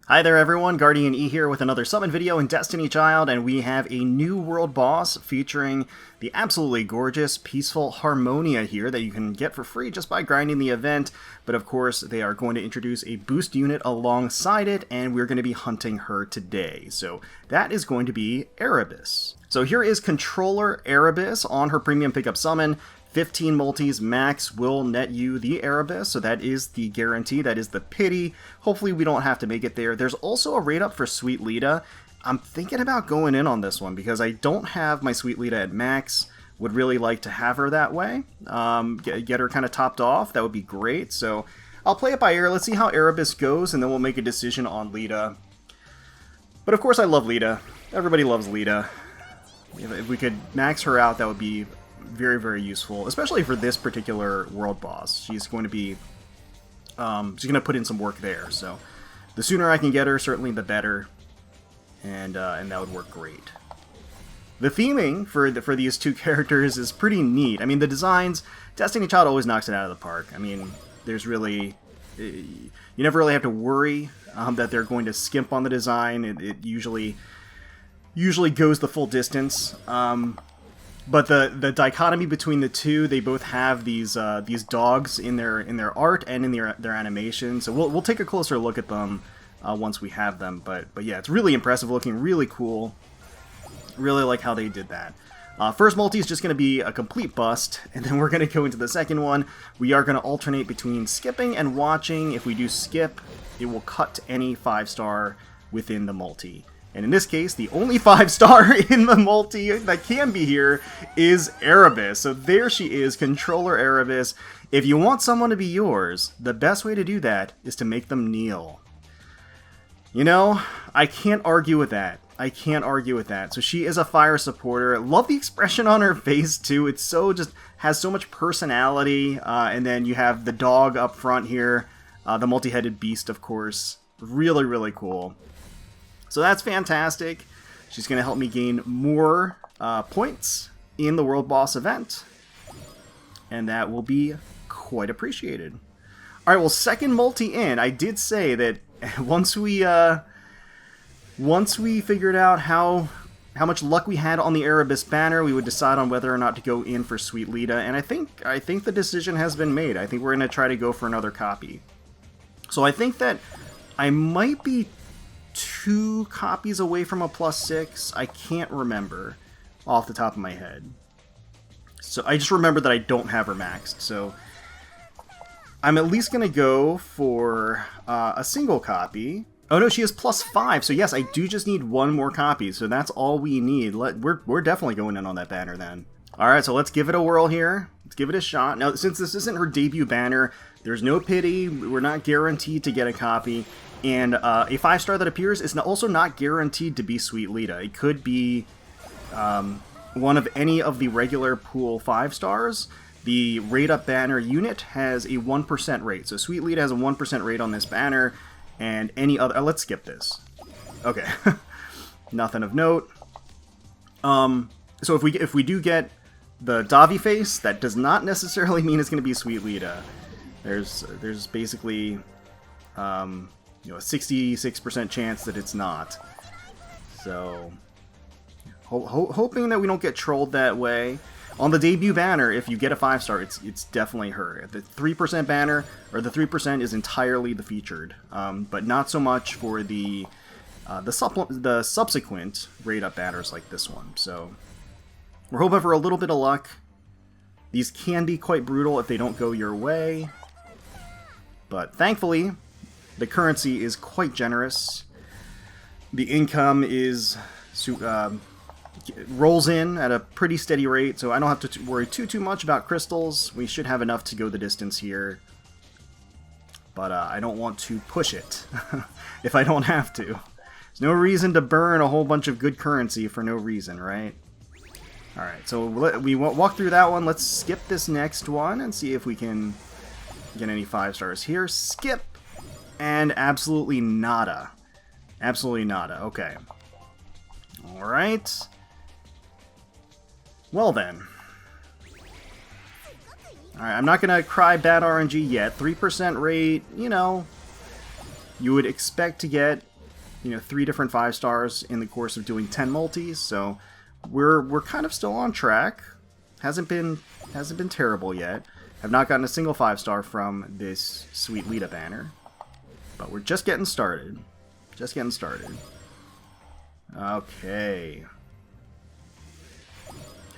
Hi there everyone, GuardianE here with another summon video in Destiny Child, and we have a new world boss featuring the absolutely gorgeous, peaceful Harmonia here that you can get for free just by grinding the event. But of course, they are going to introduce a boost unit alongside it, and we're going to be hunting her today. So that is going to be Erebus. So here is Controller Erebus on her premium pickup summon. 15 multis max will net you the Erebus, so that is the guarantee, that is the pity. Hopefully we don't have to make it there. There's also a rate up for Sweet Lita. I'm thinking about going in on this one because I don't have my Sweet Lita at max. Would really like to have her that way. Get her kind of topped off, that would be great. So I'll play it by ear, let's see how Erebus goes, and then we'll make a decision on Lita. But of course I love Lita. Everybody loves Lita. If we could max her out, that would be very, very useful, especially for this particular world boss. She's going to be, she's going to put in some work there. So the sooner I can get her, certainly the better, and that would work great. The theming for these two characters is pretty neat. I mean, the designs, Destiny Child always knocks it out of the park. I mean, there's really, you never really have to worry that they're going to skimp on the design. It usually goes the full distance. But the dichotomy between the two, they both have these dogs in their art and in their animation. So we'll take a closer look at them once we have them. But yeah, it's really impressive looking, really cool. Really like how they did that. First multi is just going to be a complete bust, and then we're going to go into the second one. We are going to alternate between skipping and watching. If we do skip, it will cut to any 5-star within the multi. And in this case, the only 5-star in the multi that can be here is Erebus. So there she is, Controller Erebus. If you want someone to be yours, the best way to do that is to make them kneel. You know, I can't argue with that. I can't argue with that. So she is a fire supporter. Love the expression on her face too. It's so just has so much personality. And then you have the dog up front here, the multi-headed beast, of course. Really, really cool. So that's fantastic. She's going to help me gain more points in the World Boss event, and that will be quite appreciated. All right, well, second multi in. I did say that once we figured out how much luck we had on the Erebus banner, we would decide on whether or not to go in for Sweet Lita, and I think the decision has been made. I think we're going to try to go for another copy. So I think that I might be 2 copies away from a +6. I can't remember off the top of my head. So I just remember that I don't have her maxed. So I'm at least going to go for a single copy. Oh no, she is +5. So yes, I do just need 1 more copy. So that's all we need. We're definitely going in on that banner then. Alright, so let's give it a whirl here. Let's give it a shot. Now, since this isn't her debut banner, there's no pity. We're not guaranteed to get a copy. And a 5-star that appears is also not guaranteed to be Sweet Lita. It could be one of any of the regular pool 5-stars. The rate up banner unit has a 1% rate. So Sweet Lita has a 1% rate on this banner, and any other... let's skip this. Okay. Nothing of note. So if we do get the Davi face, that does not necessarily mean it's going to be Sweet Lita. There's basically... you know, a 66% chance that it's not. So, hoping that we don't get trolled that way. On the debut banner, if you get a 5-star, it's definitely her. The 3% banner, or the 3% is entirely the featured, but not so much for the subsequent rate-up banners like this one. So, we're hoping for a little bit of luck. These can be quite brutal if they don't go your way, but thankfully, the currency is quite generous. The income is rolls in at a pretty steady rate, so I don't have to worry too much about crystals. We should have enough to go the distance here. But I don't want to push it if I don't have to. There's no reason to burn a whole bunch of good currency for no reason, right? Alright, so we walk through that one. Let's skip this next one and see if we can get any 5-stars here. Skip! And absolutely nada. Absolutely nada. Okay. Alright. Well then. Alright, I'm not going to cry bad RNG yet. 3% rate, you know, you would expect to get 3 different 5 stars in the course of doing 10 multis, so we're kind of still on track. Hasn't been terrible yet. Have not gotten a single 5-star from this sweet Lita banner, but we're just getting started. Just getting started. Okay.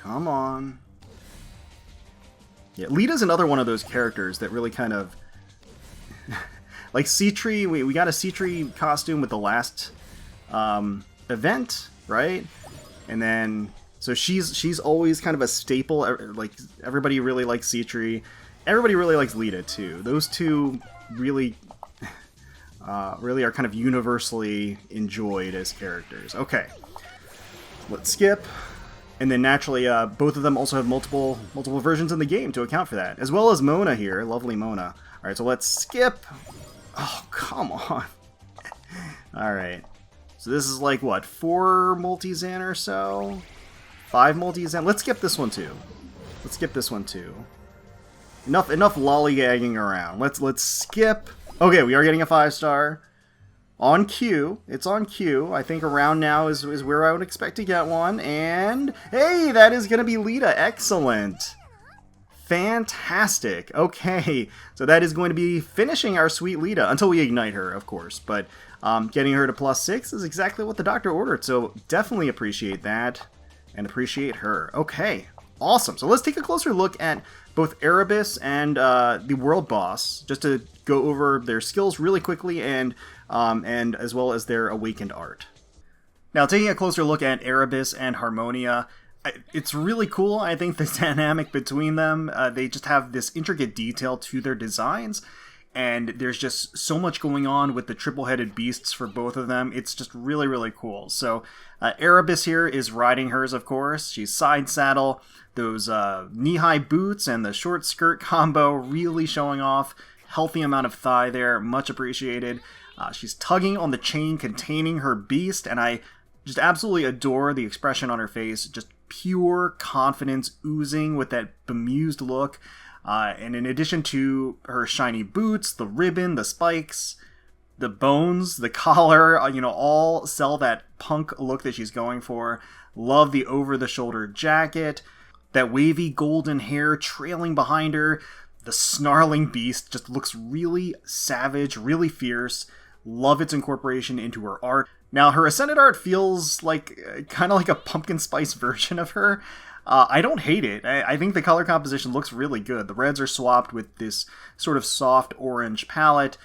Come on. Yeah, Lita's another one of those characters that really kind of... like Sea-Tree, we got a Sea-Tree costume with the last event, right? And then... so she's always kind of a staple. Like, everybody really likes Sea-Tree. Everybody really likes Lita, too. Those two really... really are kind of universally enjoyed as characters. Okay. Let's skip. And then naturally, both of them also have multiple versions in the game to account for that. As well as Mona here. Lovely Mona. Alright, so let's skip. Oh, come on. Alright. So this is like, what, 4 multis in or so? 5 multis in? Let's skip this one too. Let's skip this one too. Enough lollygagging around. Let's skip. Okay, we are getting a 5-star. On cue. It's on cue. I think around now is where I would expect to get one. And, hey, that is going to be Lita. Excellent. Fantastic. Okay, so that is going to be finishing our sweet Lita, until we ignite her, of course. But getting her to +6 is exactly what the doctor ordered, so definitely appreciate that, and appreciate her. Okay, awesome. So let's take a closer look at both Erebus and the World Boss, just to go over their skills really quickly, and as well as their awakened art. Now, taking a closer look at Erebus and Harmonia, it's really cool, I think, the dynamic between them. They just have this intricate detail to their designs, and there's just so much going on with the triple-headed beasts for both of them. It's just really, really cool. So, Erebus here is riding hers, of course. She's side saddle, those knee-high boots and the short skirt combo really showing off. Healthy amount of thigh there, much appreciated. She's tugging on the chain containing her beast, and I just absolutely adore the expression on her face. Just pure confidence oozing with that bemused look. And in addition to her shiny boots, the ribbon, the spikes, the bones, the collar, all sell that punk look that she's going for. Love the over-the-shoulder jacket, that wavy golden hair trailing behind her. The snarling beast just looks really savage, really fierce. Love its incorporation into her art. Now, her Ascended art feels like kind of like a pumpkin spice version of her. I don't hate it. I think the color composition looks really good. The reds are swapped with this sort of soft orange palette.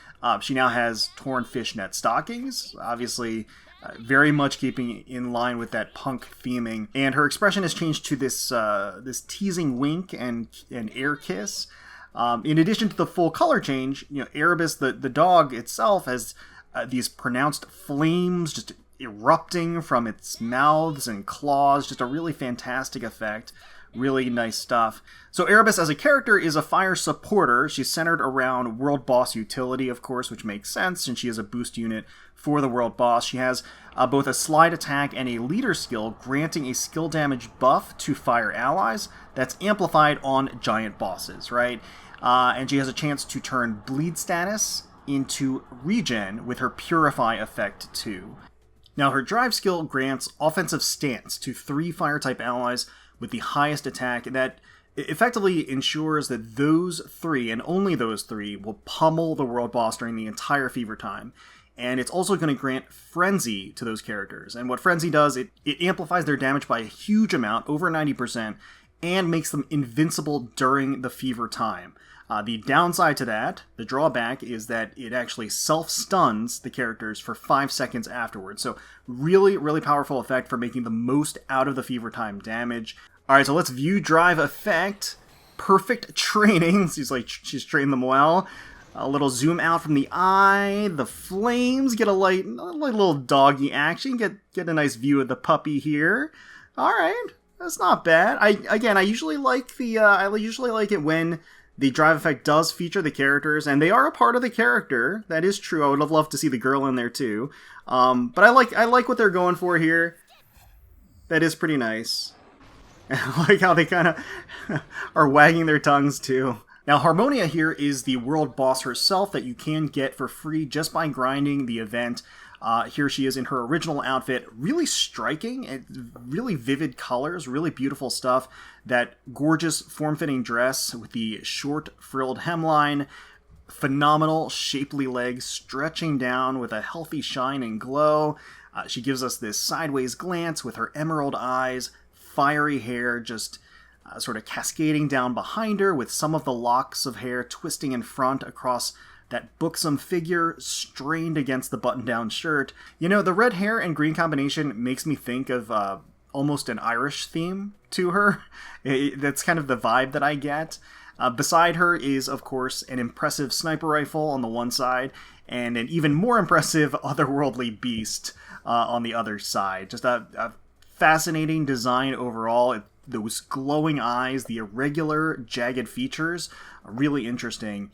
She now has torn fishnet stockings, obviously very much keeping in line with that punk theming. And her expression has changed to this teasing wink and air kiss. In addition to the full color change, Erebus, the dog itself, has these pronounced flames just erupting from its mouths and claws. Just a really fantastic effect. Really nice stuff. So Erebus as a character is a fire supporter. She's centered around World Boss utility, of course, which makes sense since she is a boost unit for the World Boss. She has both a slide attack and a leader skill, granting a skill damage buff to fire allies that's amplified on giant bosses, right? And she has a chance to turn bleed status into regen with her purify effect too. Now her drive skill grants offensive stance to 3 fire type allies with the highest attack, and that effectively ensures that those 3, and only those 3, will pummel the World Boss during the entire fever time. And it's also going to grant Frenzy to those characters. And what Frenzy does, it amplifies their damage by a huge amount, over 90%, and makes them invincible during the fever time. The downside to that, the drawback, is that it actually self-stuns the characters for 5 seconds afterwards. So really, really powerful effect for making the most out of the fever time damage. Alright, so let's view drive effect. Perfect training. Seems like she's trained them well. A little zoom out from the eye. The flames get a light little doggy action. Get a nice view of the puppy here. Alright, that's not bad. I usually like it when the drive effect does feature the characters, and they are a part of the character. That is true. I would have loved to see the girl in there too. But I like what they're going for here. That is pretty nice. I like how they kind of are wagging their tongues too. Now, Harmonia here is the World Boss herself that you can get for free just by grinding the event. Here she is in her original outfit, really striking and really vivid colors, really beautiful stuff. That gorgeous form-fitting dress with the short frilled hemline, phenomenal shapely legs stretching down with a healthy shine and glow. She gives us this sideways glance with her emerald eyes, fiery hair just sort of cascading down behind her, with some of the locks of hair twisting in front across that buxom figure strained against the button-down shirt. You know, the red hair and green combination makes me think of almost an Irish theme to her. That's kind of the vibe that I get. Beside her is, of course, an impressive sniper rifle on the one side, and an even more impressive otherworldly beast on the other side. Just a fascinating design overall. Those glowing eyes, the irregular, jagged features, are really interesting.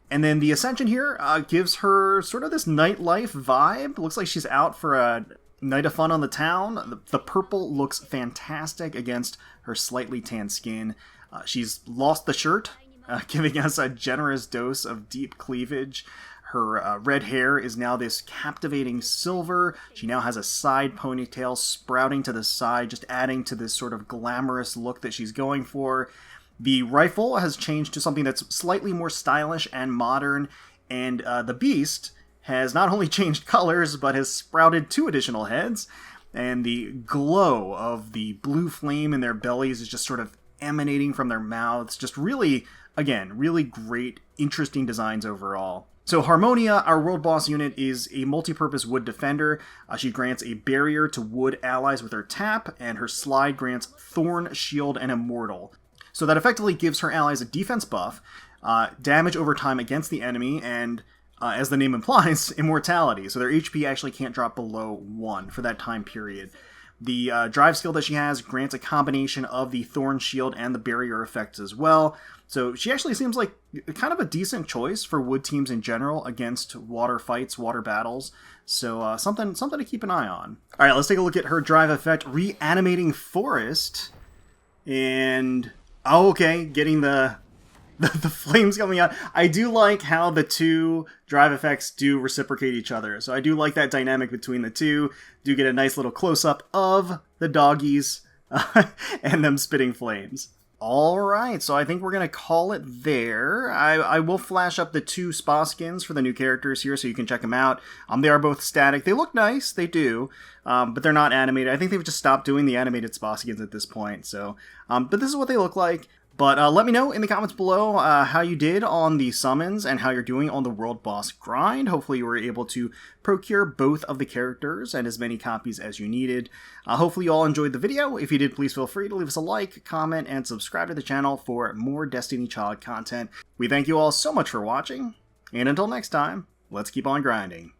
And then the Ascension here gives her sort of this nightlife vibe. Looks like she's out for a night of fun on the town. The purple looks fantastic against her slightly tanned skin. She's lost the shirt, giving us a generous dose of deep cleavage. Her red hair is now this captivating silver. She now has a side ponytail sprouting to the side, just adding to this sort of glamorous look that she's going for. The rifle has changed to something that's slightly more stylish and modern, and the beast has not only changed colors, but has sprouted 2 additional heads, and the glow of the blue flame in their bellies is just sort of emanating from their mouths. Just really, again, really great, interesting designs overall. So Harmonia, our world boss unit, is a multi-purpose wood defender. She grants a barrier to wood allies with her tap, and her slide grants Thorn, Shield, and Immortal. So that effectively gives her allies a defense buff, damage over time against the enemy, and, as the name implies, immortality. So their HP actually can't drop below 1 for that time period. The drive skill that she has grants a combination of the Thorn, Shield, and the barrier effects as well. So she actually seems like kind of a decent choice for wood teams in general against water fights, water battles. So something to keep an eye on. All right, let's take a look at her drive effect, Reanimating Forest. And, oh, okay, getting the flames coming out. I do like how the 2 drive effects do reciprocate each other. So I do like that dynamic between the 2. Do get a nice little close-up of the doggies and them spitting flames. Alright, so I think we're going to call it there. I will flash up the 2 spa skins for the new characters here so you can check them out. They are both static. They look nice, they do, but they're not animated. I think they've just stopped doing the animated spa skins at this point. So, but this is what they look like. But let me know in the comments below how you did on the summons and how you're doing on the World Boss grind. Hopefully you were able to procure both of the characters and as many copies as you needed. Hopefully you all enjoyed the video. If you did, please feel free to leave us a like, comment, and subscribe to the channel for more Destiny Child content. We thank you all so much for watching, and until next time, let's keep on grinding.